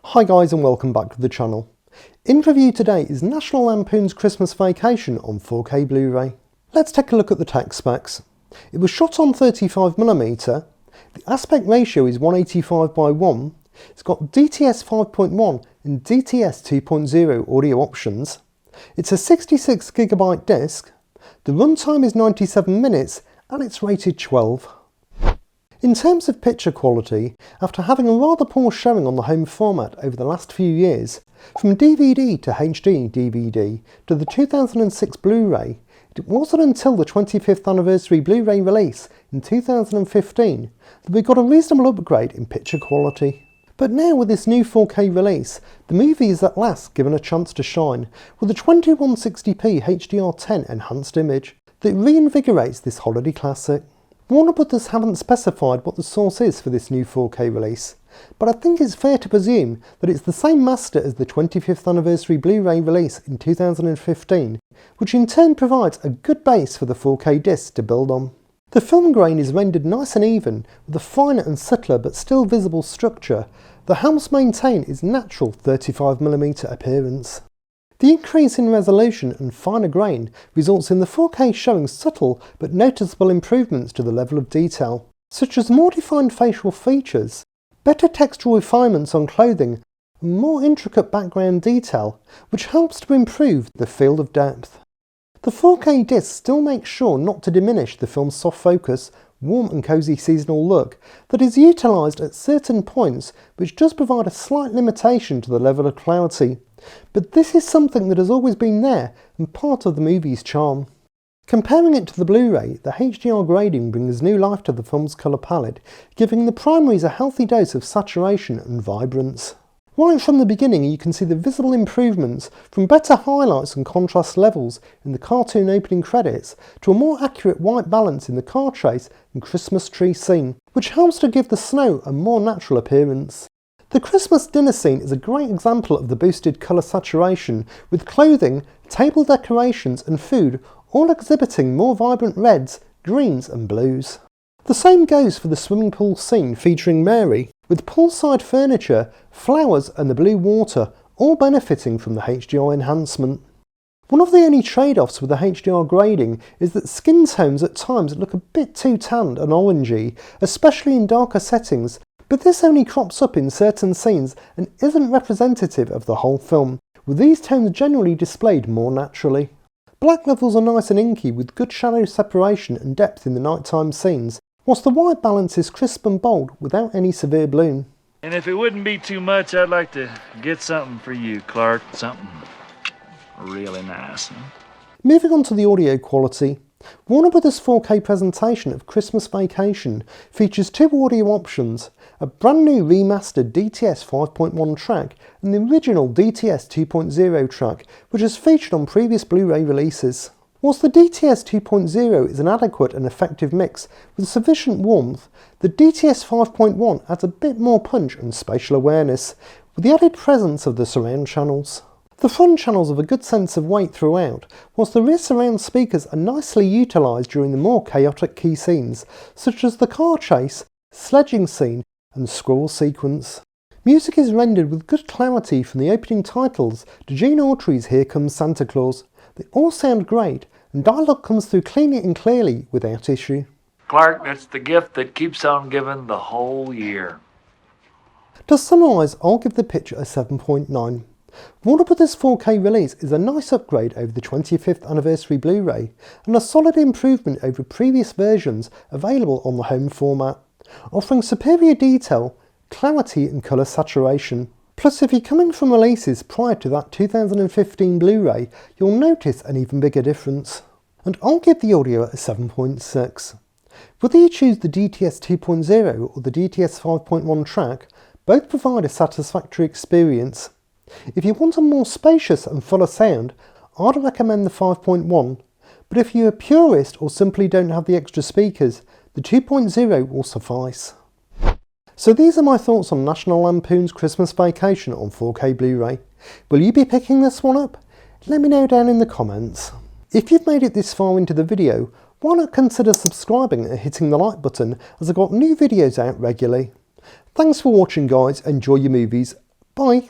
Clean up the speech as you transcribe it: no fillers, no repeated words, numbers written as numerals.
Hi guys and welcome back to the channel. In review today is National Lampoon's Christmas Vacation on 4K Blu-ray. Let's take a look at the tech specs. It was shot on 35mm, the aspect ratio is 185:1, it's got DTS 5.1 and DTS 2.0 audio options, it's a 66GB disc, the runtime is 97 minutes and it's rated 12. In terms of picture quality, after having a rather poor showing on the home format over the last few years, from DVD to HD DVD to the 2006 Blu-ray, it wasn't until the 25th anniversary Blu-ray release in 2015 that we got a reasonable upgrade in picture quality. But now with this new 4K release, the movie is at last given a chance to shine with a 2160p HDR10 enhanced image that reinvigorates this holiday classic. Warner Brothers haven't specified what the source is for this new 4K release, but I think it's fair to presume that it's the same master as the 25th anniversary Blu-ray release in 2015, which in turn provides a good base for the 4K disc to build on. The film grain is rendered nice and even, with a finer and subtler but still visible structure that helps maintain its natural 35mm appearance. The increase in resolution and finer grain results in the 4K showing subtle but noticeable improvements to the level of detail, such as more defined facial features, better textural refinements on clothing, and more intricate background detail, which helps to improve the field of depth. The 4K disc still makes sure not to diminish the film's soft focus, warm and cosy seasonal look that is utilised at certain points, which does provide a slight limitation to the level of clarity. But this is something that has always been there and part of the movie's charm. Comparing it to the Blu-ray, the HDR grading brings new life to the film's colour palette, giving the primaries a healthy dose of saturation and vibrance. Right from the beginning you can see the visible improvements from better highlights and contrast levels in the cartoon opening credits to a more accurate white balance in the car chase and Christmas tree scene, which helps to give the snow a more natural appearance. The Christmas dinner scene is a great example of the boosted colour saturation, with clothing, table decorations and food all exhibiting more vibrant reds, greens and blues. The same goes for the swimming pool scene featuring Mary, with poolside furniture, flowers and the blue water all benefiting from the HDR enhancement. One of the only trade-offs with the HDR grading is that skin tones at times look a bit too tanned and orangey, especially in darker settings, but this only crops up in certain scenes and isn't representative of the whole film, with these tones generally displayed more naturally. Black levels are nice and inky with good shadow separation and depth in the nighttime scenes, whilst the white balance is crisp and bold without any severe bloom. And if it wouldn't be too much, I'd like to get something for you, Clark. Something really nice. Huh? Moving on to the audio quality. Warner Brothers 4K presentation of Christmas Vacation features two audio options, a brand new remastered DTS 5.1 track and the original DTS 2.0 track, which is featured on previous Blu-ray releases. Whilst the DTS 2.0 is an adequate and effective mix with sufficient warmth, the DTS 5.1 adds a bit more punch and spatial awareness, with the added presence of the surround channels. The front channels have a good sense of weight throughout, whilst the rear surround speakers are nicely utilised during the more chaotic key scenes, such as the car chase, sledging scene and squirrel sequence. Music is rendered with good clarity from the opening titles to Gene Autry's Here Comes Santa Claus. They all sound great, and dialogue comes through cleanly and clearly without issue. Clark, that's the gift that keeps on giving the whole year. To summarise, I'll give the picture a 7.9. Warner Brothers 4K release is a nice upgrade over the 25th anniversary Blu-ray and a solid improvement over previous versions available on the home format, offering superior detail, clarity and colour saturation. Plus, if you're coming from releases prior to that 2015 Blu-ray, you'll notice an even bigger difference. And I'll give the audio a 7.6. Whether you choose the DTS 2.0 or the DTS 5.1 track, both provide a satisfactory experience. If you want a more spacious and fuller sound, I'd recommend the 5.1, but if you're a purist or simply don't have the extra speakers, the 2.0 will suffice. So these are my thoughts on National Lampoon's Christmas Vacation on 4K Blu-ray. Will you be picking this one up? Let me know down in the comments. If you've made it this far into the video, why not consider subscribing and hitting the like button, as I've got new videos out regularly. Thanks for watching guys, enjoy your movies, Bye.